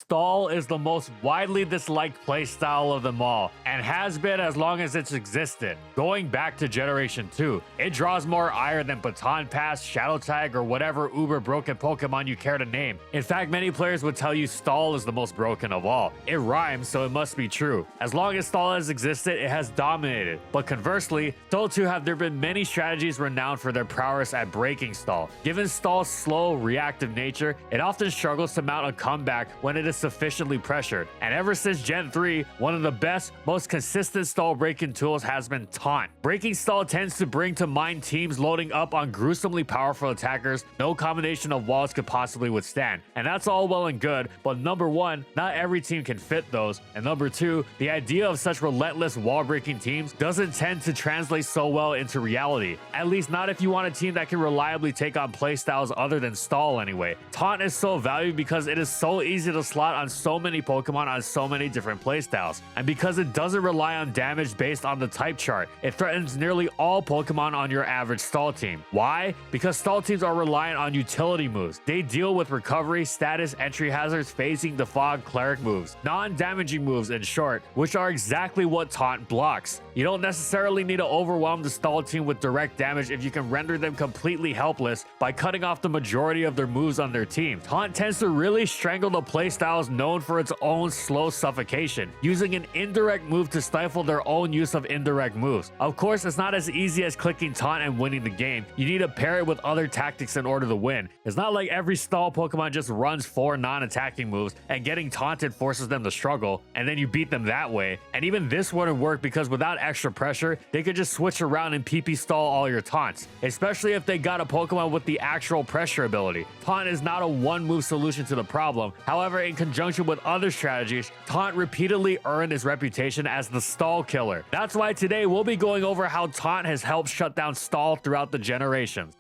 Stall is the most widely disliked playstyle of them all, and has been as long as it's existed. Going back to Generation 2, it draws more ire than Baton Pass, Shadow Tag, or whatever uber broken Pokemon you care to name. In fact, many players would tell you Stall is the most broken of all. It rhymes, so it must be true. As long as Stall has existed, it has dominated. But conversely, so too have there been many strategies renowned for their prowess at breaking Stall. Given Stall's slow, reactive nature, it often struggles to mount a comeback when it is sufficiently pressured. And ever since Gen 3, one of the best, most consistent Stall breaking tools has been Taunt. Breaking Stall tends to bring to mind teams loading up on gruesomely powerful attackers no combination of walls could possibly withstand. And that's all well and good, but number one, not every team can fit those. And number two, the idea of such relentless wall-breaking teams doesn't tend to translate so well into reality. At least not if you want a team that can reliably take on playstyles other than Stall anyway. Taunt is so valued because it is so easy to slot on so many Pokemon on so many different playstyles. And because it doesn't rely on damage based on the type chart, it threatens nearly all Pokemon on your average Stall team. Why? Because Stall teams are reliant on utility moves. They deal with recovery, status, entry hazards, phasing, defog, cleric moves. Non-damaging moves in short, which are exactly what Taunt blocks. You don't necessarily need to overwhelm the Stall team with direct damage if you can render them completely helpless by cutting off the majority of their moves on their team. Taunt tends to really strangle the playstyles known for its own slow suffocation, using an indirect move to stifle their own use of indirect moves. Of course, it's not as easy as clicking Taunt and winning the game. You need to pair it with other tactics in order to win. It's not like every Stall Pokemon just runs 4 non-attacking moves and getting taunted forces them to struggle, and then you beat them that way. And even this wouldn't work because without extra pressure, they could just switch around and PP stall all your taunts, especially if they got a Pokemon with the actual pressure ability. Taunt is not a one-move solution to the problem. However, in conjunction with other strategies, Taunt repeatedly earned its reputation as the stall killer. That's why today we'll be going over how Taunt has helped shut down Stall throughout the generations.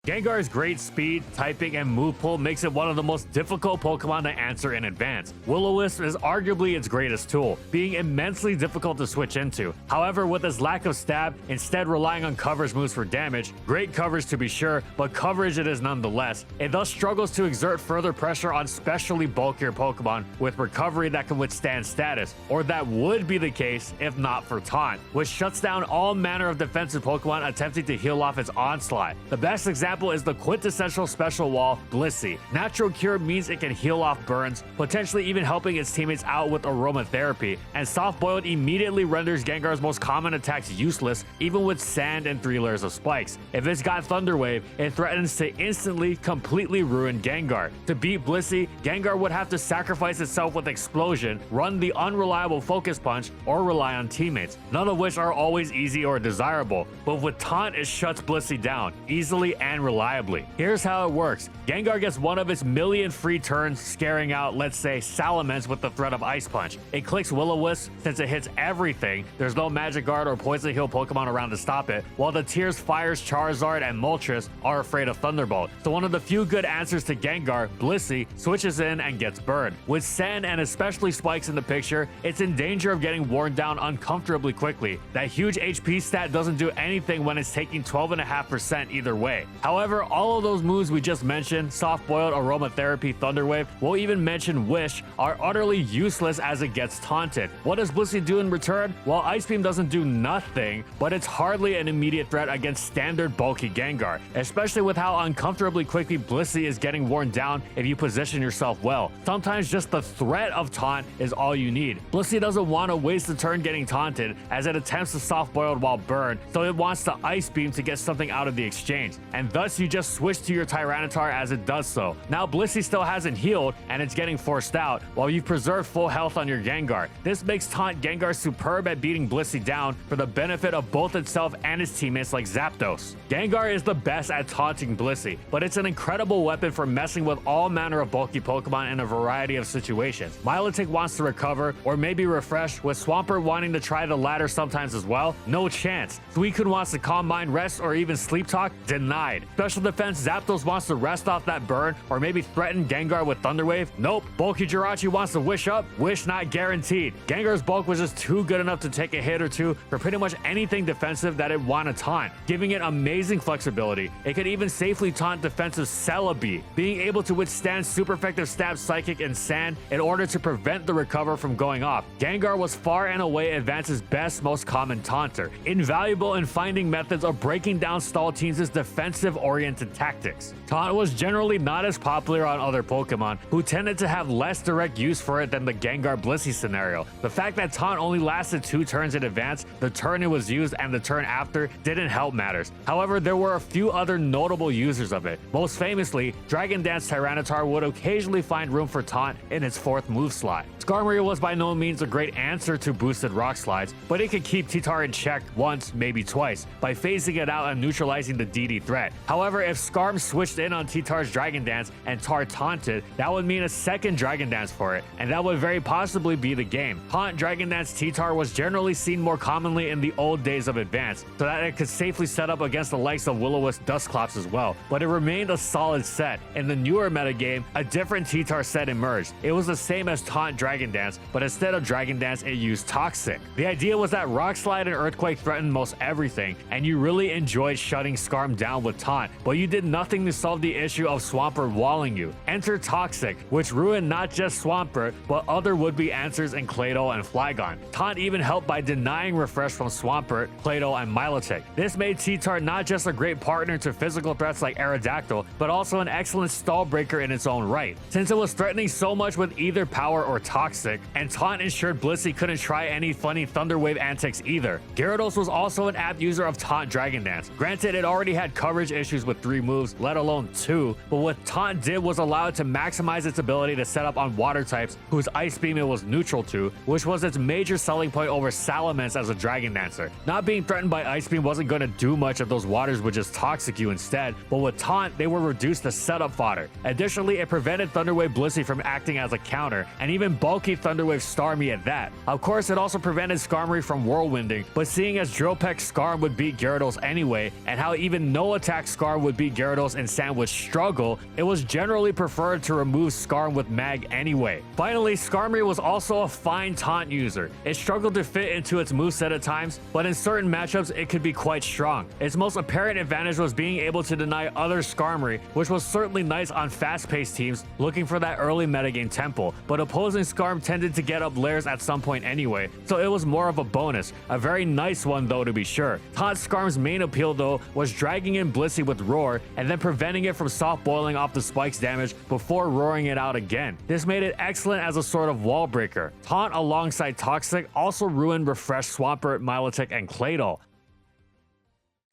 Gengar's great speed, typing, and move pool makes it one of the most difficult Pokemon to answer in advance. Will-O-Wisp is arguably its greatest tool, being immensely difficult to switch into. However, with its lack of stab, instead relying on coverage moves for damage, great coverage to be sure, but coverage it is nonetheless, it thus struggles to exert further pressure on specially bulkier Pokemon with recovery that can withstand status, or that would be the case if not for Taunt, which shuts down all manner of defensive Pokemon attempting to heal off its onslaught. The best example is the quintessential special wall, Blissey. Natural Cure means it can heal off burns, potentially even helping its teammates out with aromatherapy, and Soft Boiled immediately renders Gengar's most common attacks useless, even with sand and 3 layers of spikes. If it's got Thunder Wave, it threatens to instantly, completely ruin Gengar. To beat Blissey, Gengar would have to sacrifice itself with Explosion, run the unreliable Focus Punch, or rely on teammates, none of which are always easy or desirable. But with Taunt, it shuts Blissey down, easily and reliably. Here's how it works. Gengar gets one of its million free turns, scaring out, let's say, Salamence with the threat of Ice Punch. It clicks Will-O-Wisp since it hits everything. There's no Magic Guard or Poison Heal Pokemon around to stop it, while the Tears, Fires, Charizard, and Moltres are afraid of Thunderbolt. So one of the few good answers to Gengar, Blissey, switches in and gets burned. With Sand and especially Spikes in the picture, it's in danger of getting worn down uncomfortably quickly. That huge HP stat doesn't do anything when it's taking 12.5% either way. However, all of those moves we just mentioned, Soft Boiled, Aromatherapy, Thunder Wave, we'll even mention Wish, are utterly useless as it gets taunted. What does Blissey do in return? Well, Ice Beam doesn't do nothing, but it's hardly an immediate threat against standard bulky Gengar, especially with how uncomfortably quickly Blissey is getting worn down if you position yourself well. Sometimes just the threat of taunt is all you need. Blissey doesn't want to waste a turn getting taunted as it attempts to Soft Boiled while burned, so it wants to Ice Beam to get something out of the exchange, and thus you just switch to your Tyranitar as it does so. Now Blissey still hasn't healed and it's getting forced out while you've preserved full health on your Gengar. This makes Taunt Gengar superb at beating Blissey down for the benefit of both itself and its teammates like Zapdos. Gengar is the best at taunting Blissey, but it's an incredible weapon for messing with all manner of bulky Pokemon in a variety of situations. Milotic wants to recover or maybe refresh, with Swampert wanting to try the latter sometimes as well. No chance. Suicune wants to calm mind, rest, or even sleep talk. Denied. Special defense Zapdos wants to rest off that burn or maybe threaten Gengar with Thunder Wave? Nope. Bulky Jirachi wants to wish up? Wish not guaranteed. Gengar's bulk was just too good enough to take a hit or two for pretty much anything defensive that it want to taunt, giving it amazing flexibility. It could even safely taunt defensive Celebi, being able to withstand super effective stab Psychic and Sand in order to prevent the recover from going off. Gengar was far and away Advance's best, most common taunter, invaluable in finding methods of breaking down stall teams' defensive-oriented tactics. Taunt was generally not as popular on other Pokemon, who tended to have less direct use for it than the Gengar Blissey scenario. The fact that Taunt only lasted 2 turns in advance, the turn it was used and the turn after, didn't help matters. However, there were a few other notable users of it. Most famously, Dragon Dance Tyranitar would occasionally find room for Taunt in its 4th move slot. Skarmory was by no means a great answer to boosted Rock Slides, but it could keep T-Tar in check once, maybe twice, by phasing it out and neutralizing the DD threat. However, if Skarm switched in on T-Tar's Dragon Dance and Tar taunted, that would mean a second Dragon Dance for it, and that would very possibly be the game. Taunt Dragon Dance T-Tar was generally seen more commonly in the old days of Advance, so that it could safely set up against the likes of Will-O-Wisp Dusclops as well, but it remained a solid set. In the newer metagame, a different T-Tar set emerged. It was the same as Taunt Dragon Dance, but instead of Dragon Dance, it used Toxic. The idea was that Rock Slide and Earthquake threatened most everything, and you really enjoyed shutting Skarm down with Taunt, but you did nothing to solve the issue of Swampert walling you. Enter Toxic, which ruined not just Swampert, but other would-be answers in Claydol and Flygon. Taunt even helped by denying refresh from Swampert, Claydol, and Milotic. This made T-Tar not just a great partner to physical threats like Aerodactyl, but also an excellent stall breaker in its own right, since it was threatening so much with either Power or Toxic, and Taunt ensured Blissey couldn't try any funny Thunder Wave antics either. Gyarados was also an apt user of Taunt Dragon Dance. Granted, it already had coverage issues with 3 moves, let alone 2, but what Taunt did was allow it to maximize its ability to set up on water types whose Ice Beam it was neutral to, which was its major selling point over Salamence as a Dragon Dancer. Not being threatened by Ice Beam wasn't going to do much if those waters would just Toxic you instead, but with Taunt, they were reduced to setup fodder. Additionally, it prevented Thunder Wave Blissey from acting as a counter, and even bulky Thunder Wave Starmie at that. Of course, it also prevented Skarmory from whirlwinding, but seeing as Drill Peck Skarm would beat Gyarados anyway, and how even no attack Skarm would beat Gyarados and Sand would struggle, it was generally preferred to remove Skarm with Mag anyway. Finally, Skarmory was also a fine Taunt user. It struggled to fit into its moveset at times, but in certain matchups it could be quite strong. Its most apparent advantage was being able to deny other Skarmory, which was certainly nice on fast-paced teams looking for that early metagame tempo, but opposing Skarm tended to get up layers at some point anyway, so it was more of a bonus. A very nice one though, to be sure. Taunt Skarm's main appeal though was dragging in Blissey with Roar and then preventing it from soft boiling off the spike's damage before roaring it out again. This made it excellent as a sort of wall breaker. Taunt alongside Toxic also ruined Refresh Swampert, Milotic, and Claydol.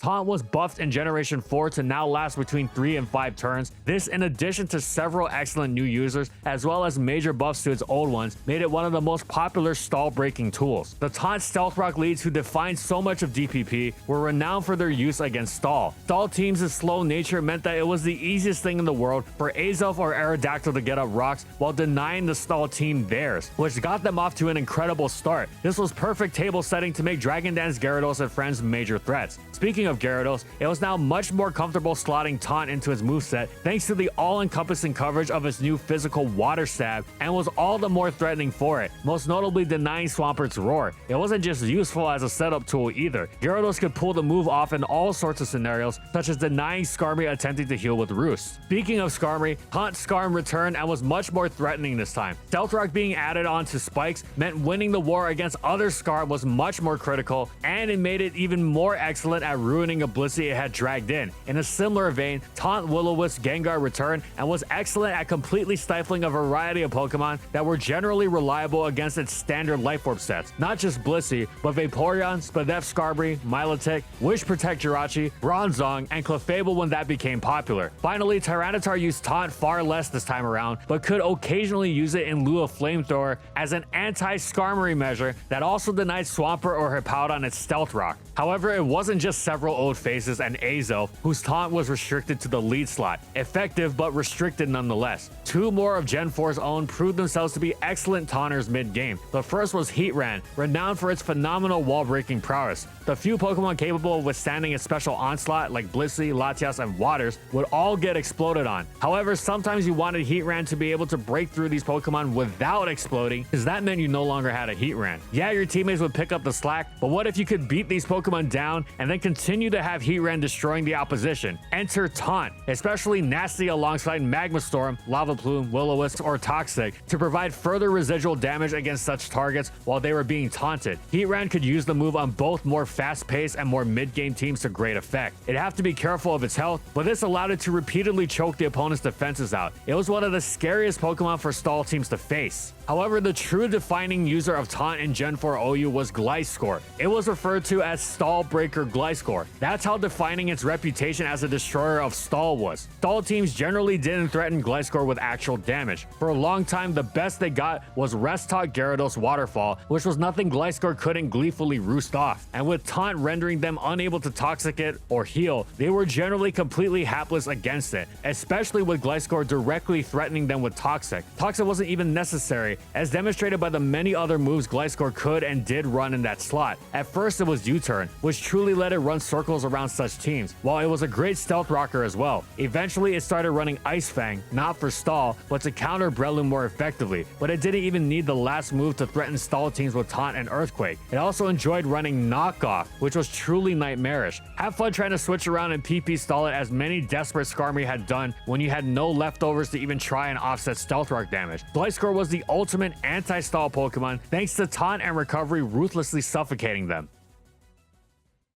Taunt was buffed in Generation 4 to now last between 3 and 5 turns. This, in addition to several excellent new users, as well as major buffs to its old ones, made it one of the most popular stall-breaking tools. The Taunt Stealth Rock leads who defined so much of DPP were renowned for their use against stall. Stall teams' slow nature meant that it was the easiest thing in the world for Azelf or Aerodactyl to get up rocks while denying the stall team theirs, which got them off to an incredible start. This was perfect table setting to make Dragon Dance Gyarados and friends major threats. Speaking of Gyarados, it was now much more comfortable slotting Taunt into his moveset thanks to the all-encompassing coverage of its new physical Water Stab, and was all the more threatening for it, most notably denying Swampert's Roar. It wasn't just useful as a setup tool either. Gyarados could pull the move off in all sorts of scenarios, such as denying Skarmory attempting to heal with Roost. Speaking of Skarmory, Taunt Skarm returned and was much more threatening this time. Stealth Rock being added onto spikes meant winning the war against other Skarm was much more critical, and it made it even more excellent at ruining a Blissey it had dragged in. In a similar vein, Taunt Will-O-Wisp Gengar returned and was excellent at completely stifling a variety of Pokemon that were generally reliable against its standard Life Orb sets. Not just Blissey, but Vaporeon, Spadef Skarmory, Milotic, Wish Protect Jirachi, Bronzong, and Clefable when that became popular. Finally, Tyranitar used Taunt far less this time around, but could occasionally use it in lieu of Flamethrower as an anti-Skarmory measure that also denied Swampert or Hippowdon its Stealth Rock. However, it wasn't just several old faces and Azo whose taunt was restricted to the lead slot, effective but restricted nonetheless. Two more of Gen 4's own proved themselves to be excellent taunters mid-game. The first was Heatran, renowned for its phenomenal wall-breaking prowess. The few Pokemon capable of withstanding its special onslaught like Blissey, Latias, and Waters would all get exploded on. However, sometimes you wanted Heatran to be able to break through these Pokemon without exploding, because that meant you no longer had a Heatran. Yeah, your teammates would pick up the slack, but what if you could beat these Pokemon down and then continue to have Heatran destroying the opposition? Enter Taunt, especially nasty alongside Magma Storm, Lava Plume, Will-O-Wisp, or Toxic to provide further residual damage against such targets while they were being taunted. Heatran could use the move on both more fast-paced and more mid-game teams to great effect. It'd have to be careful of its health, but this allowed it to repeatedly choke the opponent's defenses out. It was one of the scariest Pokemon for stall teams to face. However, the true defining user of Taunt in Gen 4 OU was Gliscor. It was referred to as Stall Breaker Gliscor. That's how defining its reputation as a destroyer of stall was. Stall teams generally didn't threaten Gliscor with actual damage. For a long time, the best they got was Rest Talk Gyarados Waterfall, which was nothing Gliscor couldn't gleefully roost off. And with Taunt rendering them unable to Toxic it or heal, they were generally completely hapless against it, especially with Gliscor directly threatening them with Toxic. Toxic wasn't even necessary, as demonstrated by the many other moves Gliscor could and did run in that slot. At first it was U-Turn, which truly let it run circles around such teams, while it was a great stealth rocker as well. Eventually it started running Ice Fang, not for stall, but to counter Breloom more effectively, but it didn't even need the last move to threaten stall teams with Taunt and Earthquake. It also enjoyed running Knockoff, which was truly nightmarish. Have fun trying to switch around and PP stall it as many desperate Skarmory had done when you had no leftovers to even try and offset Stealth Rock damage. Gliscor was the ultimate anti-stall Pokemon thanks to Taunt and Recovery ruthlessly suffocating them.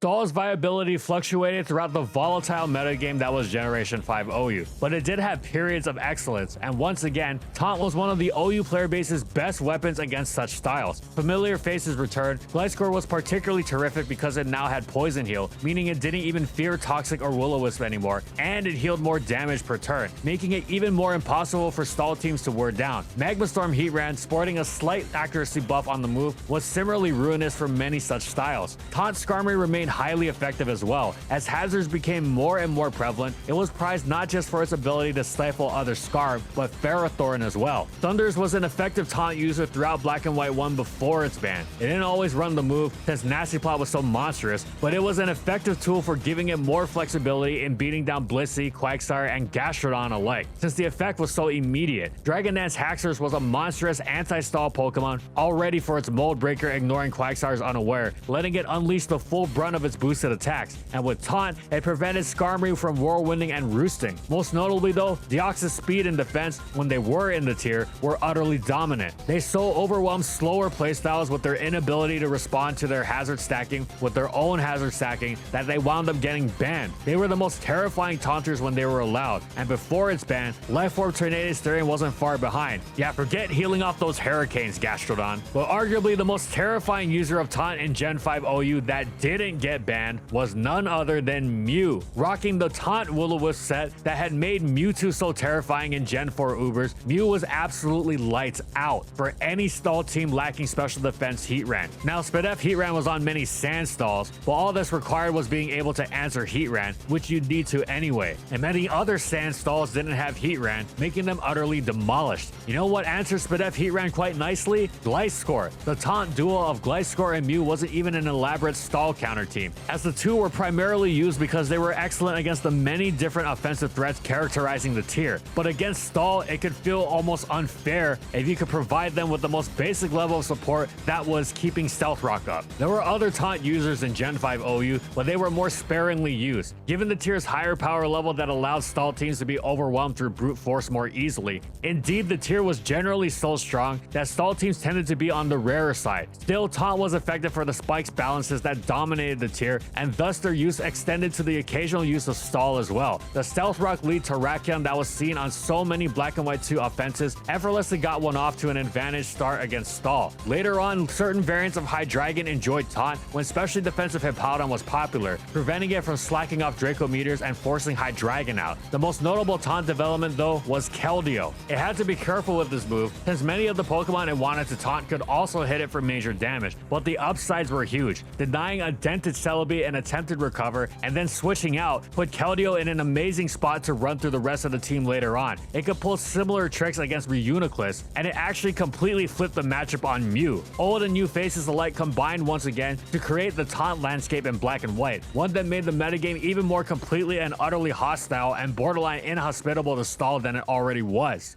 Stall's viability fluctuated throughout the volatile metagame that was Generation 5 OU, but it did have periods of excellence, and once again, Taunt was one of the OU player base's best weapons against such styles. Familiar faces returned. Gliscor was particularly terrific because it now had Poison Heal, meaning it didn't even fear Toxic or Will-O-Wisp anymore, and it healed more damage per turn, making it even more impossible for stall teams to wear down. Magma Storm Heatran, sporting a slight accuracy buff on the move, was similarly ruinous for many such styles. Taunt Skarmory remained highly effective as well. As hazards became more and more prevalent, it was prized not just for its ability to stifle other Scarf, but Ferrothorn as well. Thunders was an effective taunt user throughout Black and White 1 before its ban. It didn't always run the move since Nasty Plot was so monstrous, but it was an effective tool for giving it more flexibility in beating down Blissey, Quagsire, and Gastrodon alike, since the effect was so immediate. Dragon Dance Haxorus was a monstrous anti-stall Pokemon, all ready for its Mold Breaker, ignoring Quagsire's unaware, letting it unleash the full brunt of its boosted attacks, and with Taunt, it prevented Skarmory from whirlwinding and roosting. Most notably though, Deoxys speed and defense, when they were in the tier, were utterly dominant. They so overwhelmed slower playstyles with their inability to respond to their hazard stacking with their own hazard stacking that they wound up getting banned. They were the most terrifying taunters when they were allowed, and before its ban, Life Orb Tornadus Therian wasn't far behind. Yeah, forget healing off those hurricanes, Gastrodon. But arguably the most terrifying user of Taunt in Gen 5 OU that didn't get banned was none other than Mew. Rocking the Taunt Will-O-Wisp set that had made Mewtwo so terrifying in Gen 4 Ubers, Mew was absolutely lights out for any stall team lacking special defense Heatran. Now, Spadef Heatran was on many sand stalls, but all this required was being able to answer Heatran, which you'd need to anyway. And many other sand stalls didn't have Heatran, making them utterly demolished. You know what answers Spadef Heatran quite nicely? Gliscor. The Taunt duo of Gliscor and Mew wasn't even an elaborate stall counter team, as the two were primarily used because they were excellent against the many different offensive threats characterizing the tier. But against stall, it could feel almost unfair if you could provide them with the most basic level of support that was keeping Stealth Rock up. There were other Taunt users in Gen 5 OU, but they were more sparingly used. Given the tier's higher power level that allowed stall teams to be overwhelmed through brute force more easily. Indeed, the tier was generally so strong that stall teams tended to be on the rarer side. Still, Taunt was effective for the spikes balances that dominated the tier, and thus their use extended to the occasional use of stall as well. The Stealth Rock lead Terrakion that was seen on so many Black and White 2 offenses effortlessly got one off to an advantage start against stall. Later on, certain variants of Hydreigon enjoyed Taunt when specially defensive Hippowdon was popular, preventing it from slacking off Draco meters and forcing Hydreigon out. The most notable Taunt development though was Keldeo. It had to be careful with this move since many of the Pokemon it wanted to taunt could also hit it for major damage, but the upsides were huge. Denying Identity into Celebi and attempted recover, and then switching out put Keldeo in an amazing spot to run through the rest of the team later on. It could pull similar tricks against Reuniclus, and it actually completely flipped the matchup on Mew. Old and new faces alike combined once again to create the taunt landscape in black and white, one that made the metagame even more completely and utterly hostile and borderline inhospitable to stall than it already was.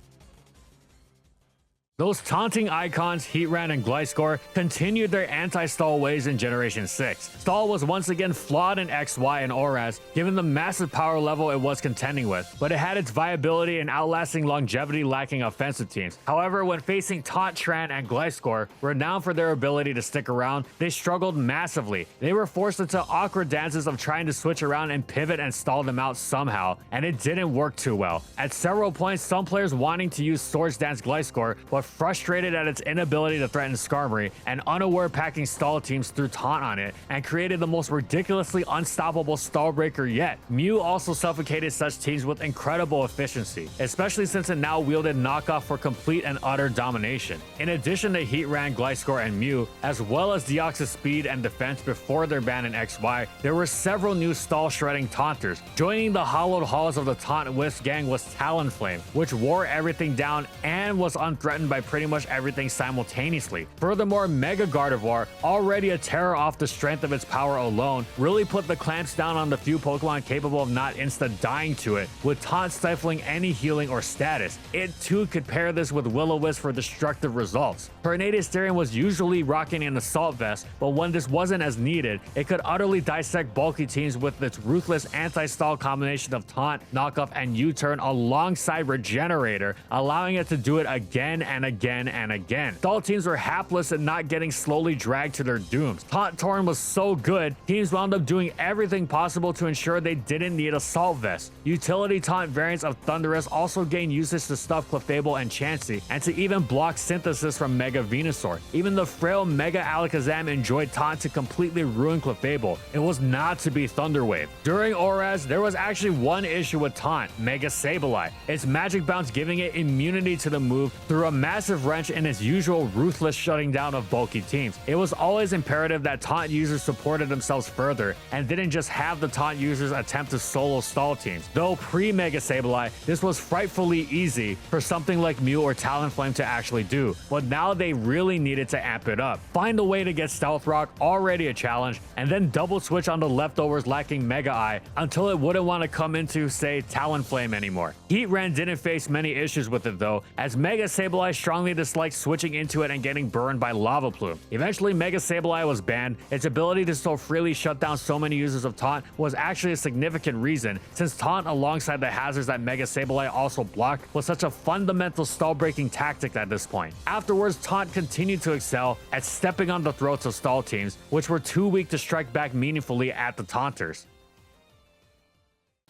Those taunting icons, Heatran and Gliscor, continued their anti-stall ways in Generation 6. Stall was once again flawed in XY and ORAS, given the massive power level it was contending with, but it had its viability and outlasting longevity lacking offensive teams. However, when facing Taunt, Tran, and Gliscor, renowned for their ability to stick around, they struggled massively. They were forced into awkward dances of trying to switch around and pivot and stall them out somehow, and it didn't work too well. At several points, some players wanting to use Swords Dance Gliscor, but frustrated at its inability to threaten Skarmory and unaware packing stall teams through taunt on it and created the most ridiculously unstoppable stall breaker yet. Mew also suffocated such teams with incredible efficiency, especially since it now wielded knockoff for complete and utter domination. In addition to Heatran, Gliscor, and Mew, as well as Deoxys speed and defense before their ban in XY, there were several new stall shredding taunters. Joining the hollowed halls of the Taunt Wisp gang was Talonflame, which wore everything down and was unthreatened by pretty much everything simultaneously. Furthermore, Mega Gardevoir, already a terror off the strength of its power alone, really put the clamps down on the few Pokemon capable of not insta-dying to it, with Taunt stifling any healing or status. It too could pair this with Will-O-Wisp for destructive results. Tornadus was usually rocking an Assault Vest, but when this wasn't as needed, it could utterly dissect bulky teams with its ruthless anti-stall combination of Taunt, Knockoff, and U-Turn alongside Regenerator, allowing it to do it again and again and again. Stall teams were hapless at not getting slowly dragged to their dooms. Taunt Torn was so good, teams wound up doing everything possible to ensure they didn't need Assault Vest. Utility Taunt variants of Thundurus also gained usage to stuff Clefable and Chansey, and to even block Synthesis from Mega Venusaur. Even the frail Mega Alakazam enjoyed Taunt to completely ruin Clefable. It was not to be Thunderwave. During ORAS, there was actually one issue with Taunt, Mega Sableye. Its Magic Bounce giving it immunity to the move through a massive wrench in its usual ruthless shutting down of bulky teams. It was always imperative that Taunt users supported themselves further and didn't just have the Taunt users attempt to solo stall teams. Though pre-Mega Sableye, this was frightfully easy for something like Mew or Talonflame to actually do, but now they really needed to amp it up. Find a way to get Stealth Rock, already a challenge, and then double switch on the leftovers lacking Mega Eye until it wouldn't want to come into, say, Talonflame anymore. Heatran didn't face many issues with it though, as Mega Sableye strongly disliked switching into it and getting burned by Lava Plume. Eventually, Mega Sableye was banned. Its ability to so freely shut down so many users of Taunt was actually a significant reason, since Taunt alongside the hazards that Mega Sableye also blocked was such a fundamental stall-breaking tactic at this point. Afterwards, Taunt continued to excel at stepping on the throats of stall teams, which were too weak to strike back meaningfully at the Taunters.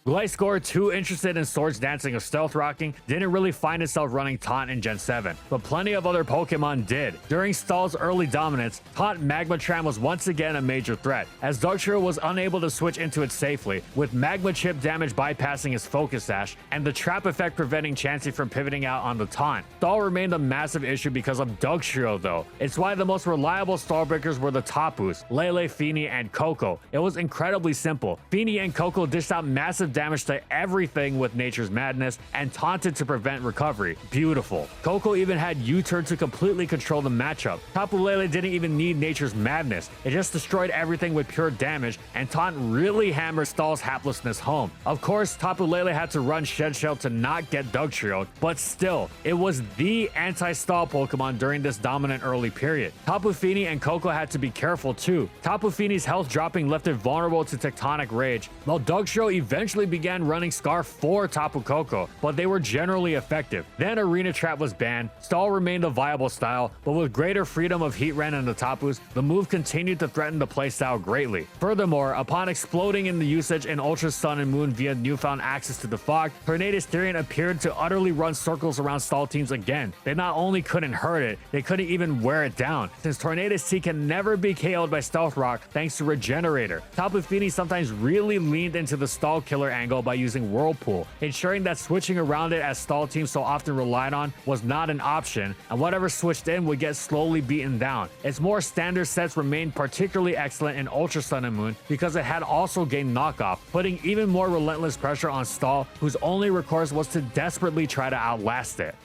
Gliscor, too interested in Swords Dancing or Stealth Rocking, didn't really find itself running Taunt in Gen 7, but plenty of other Pokemon did. During Stall's early dominance, Taunt Magmatran was once again a major threat, as Dugtrio was unable to switch into it safely, with Magma Chip damage bypassing his Focus Sash, and the trap effect preventing Chansey from pivoting out on the Taunt. Stall remained a massive issue because of Dugtrio though. It's why the most reliable stall breakers were the Tapus, Lele, Feeny, and Koko. It was incredibly simple. Feeny and Koko dished out massive damage to everything with Nature's Madness and taunted to prevent recovery. Beautiful. Koko even had U-Turn to completely control the matchup. Tapu Lele didn't even need Nature's Madness. It just destroyed everything with pure damage, and Taunt really hammered Stall's haplessness home. Of course, Tapu Lele had to run Shed Shell to not get Dugtrio'd, but still, it was the anti-stall Pokemon during this dominant early period. Tapu Fini and Koko had to be careful too. Tapu Fini's health dropping left it vulnerable to Tectonic Rage, while Dugtrio eventually began running Scarf for Tapu Koko, but they were generally effective. Then Arena Trap was banned. Stall remained a viable style, but with greater freedom of Heatran and the Tapus, the move continued to threaten the playstyle greatly. Furthermore, upon exploding in the usage in Ultra Sun and Moon via newfound access to the fog, Tornadus appeared to utterly run circles around stall teams again. They not only couldn't hurt it, they couldn't even wear it down, since Tornadus T can never be KO'd by Stealth Rock thanks to Regenerator. Tapu Fini sometimes really leaned into the stall killer angle by using Whirlpool, ensuring that switching around it as stall teams so often relied on was not an option, and whatever switched in would get slowly beaten down. Its more standard sets remained particularly excellent in Ultra Sun and Moon because it had also gained knockoff, putting even more relentless pressure on stall, whose only recourse was to desperately try to outlast it.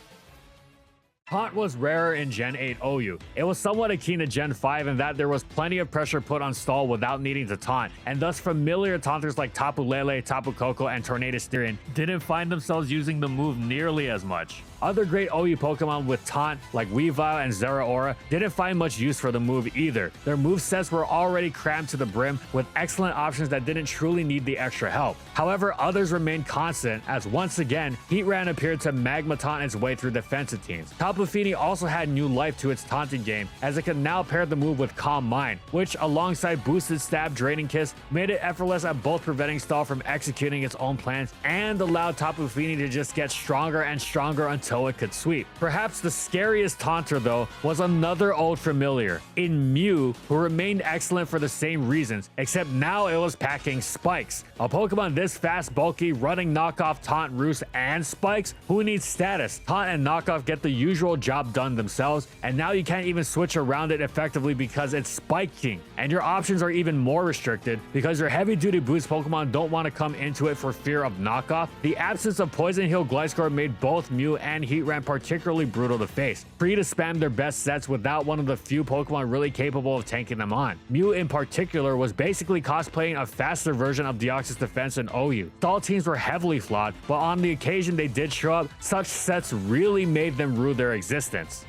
Taunt was rarer in Gen 8 OU. It was somewhat akin to Gen 5 in that there was plenty of pressure put on stall without needing to taunt, and thus familiar taunters like Tapu Lele, Tapu Koko, and Tornadus Styrian didn't find themselves using the move nearly as much. Other great OU Pokemon with taunt, like Weavile and Zeraora, didn't find much use for the move either. Their movesets were already crammed to the brim with excellent options that didn't truly need the extra help. However, others remained constant, as once again, Heatran appeared to Magma Taunt its way through defensive teams. Tapu Fini also had new life to its taunting game, as it could now pair the move with Calm Mind, which alongside boosted stab Draining Kiss made it effortless at both preventing stall from executing its own plans and allowed Tapu Fini to just get stronger and stronger until it could sweep. Perhaps the scariest taunter though was another old familiar in Mew, who remained excellent for the same reasons, except now it was packing spikes. A Pokemon this fast, bulky, running knockoff taunt, roost, and spikes? Who needs status? Taunt and knockoff get the usual job done themselves, and now you can't even switch around it effectively because it's Spike King. And your options are even more restricted because your heavy duty boost Pokemon don't want to come into it for fear of knockoff. The absence of Poison Heal Gliscor made both Mew and Heatran particularly brutal to face, free to spam their best sets without one of the few Pokemon really capable of tanking them on. Mew in particular was basically cosplaying a faster version of Deoxys defense in OU. Stall teams were heavily flawed, but on the occasion they did show up, such sets really made them rue their existence.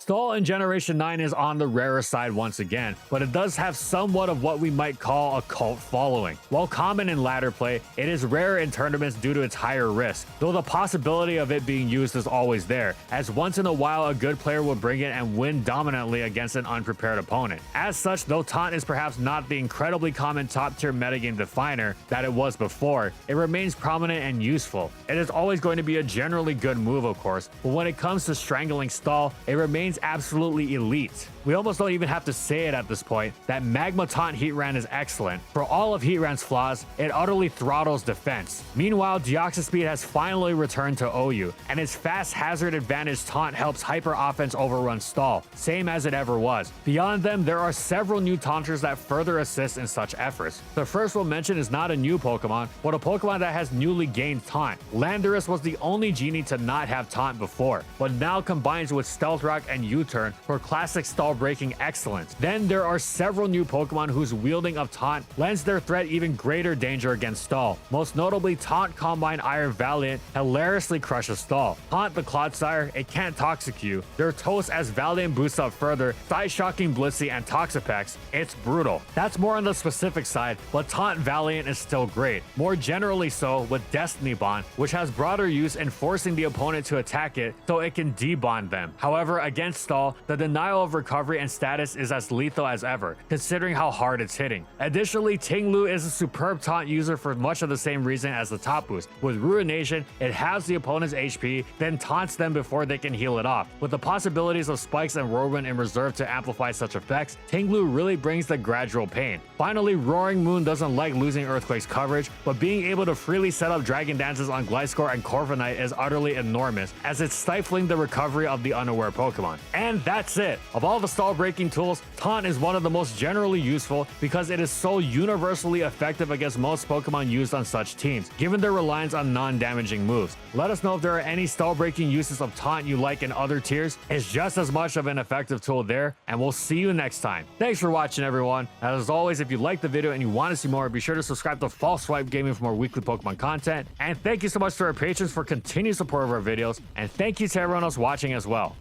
Stall in Generation 9 is on the rarer side once again, but it does have somewhat of what we might call a cult following. While common in ladder play, it is rare in tournaments due to its higher risk, though the possibility of it being used is always there, as once in a while a good player will bring it and win dominantly against an unprepared opponent. As such, though taunt is perhaps not the incredibly common top tier metagame definer that it was before, it remains prominent and useful. It is always going to be a generally good move, of course, but when it comes to strangling stall, it remains absolutely elite. We almost don't even have to say it at this point that Magma Taunt Heatran is excellent. For all of Heatran's flaws, it utterly throttles defense. Meanwhile, Deoxys Speed has finally returned to OU, and its fast hazard advantage taunt helps hyper offense overrun stall, same as it ever was. Beyond them, there are several new taunters that further assist in such efforts. The first we'll mention is not a new Pokemon, but a Pokemon that has newly gained taunt. Landorus was the only genie to not have taunt before, but now combines with Stealth Rock and U-Turn for classic stall breaking excellence. Then there are several new Pokemon whose wielding of taunt lends their threat even greater danger against stall. Most notably, Taunt Combine Iron Valiant hilariously crushes stall. Taunt the Clodsire, it can't Toxic you. Their toast as Valiant boosts up further, Side Shocking Blissey and Toxapex, it's brutal. That's more on the specific side, but Taunt Valiant is still great. More generally so with Destiny Bond, which has broader use in forcing the opponent to attack it so it can debond them. However, against stall, the denial of recovery and status is as lethal as ever, considering how hard it's hitting. Additionally, Tinglu is a superb taunt user for much of the same reason as the top boost. With Ruination, it halves the opponent's HP, then taunts them before they can heal it off. With the possibilities of Spikes and Whirlwind in reserve to amplify such effects, Tinglu really brings the gradual pain. Finally, Roaring Moon doesn't like losing Earthquake's coverage, but being able to freely set up Dragon Dances on Gliscor and Corviknight is utterly enormous, as it's stifling the recovery of the unaware Pokemon. And that's it. Of all the stall breaking tools, Taunt is one of the most generally useful because it is so universally effective against most Pokemon used on such teams, given their reliance on non-damaging moves. Let us know if there are any stall breaking uses of Taunt you like in other tiers. It's just as much of an effective tool there, and we'll see you next time. Thanks for watching, everyone. As always, if you liked the video and you want to see more, be sure to subscribe to False Swipe Gaming for more weekly Pokemon content. And thank you so much to our patrons for continued support of our videos, and thank you to everyone else watching as well.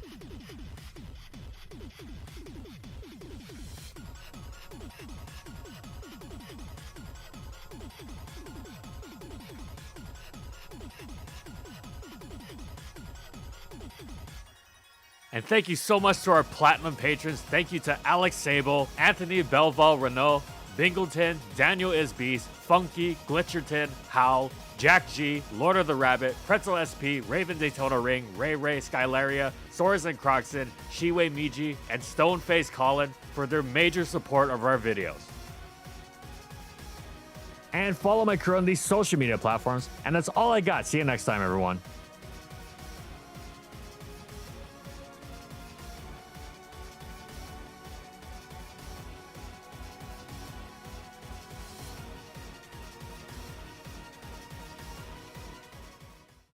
And thank you so much to our Platinum patrons. Thank you to Alex Sable, Anthony Belval Renault, Bingleton, Daniel Isbeast, Funky, Glitcherton, Howl, Jack G, Lord of the Rabbit, Pretzel SP, Raven Daytona Ring, Ray Ray, Skylaria, Soares and Croxon, Shiwei Miji, and Stoneface Colin for their major support of our videos. and follow my crew on these social media platforms. And that's all I got. See you next time, everyone.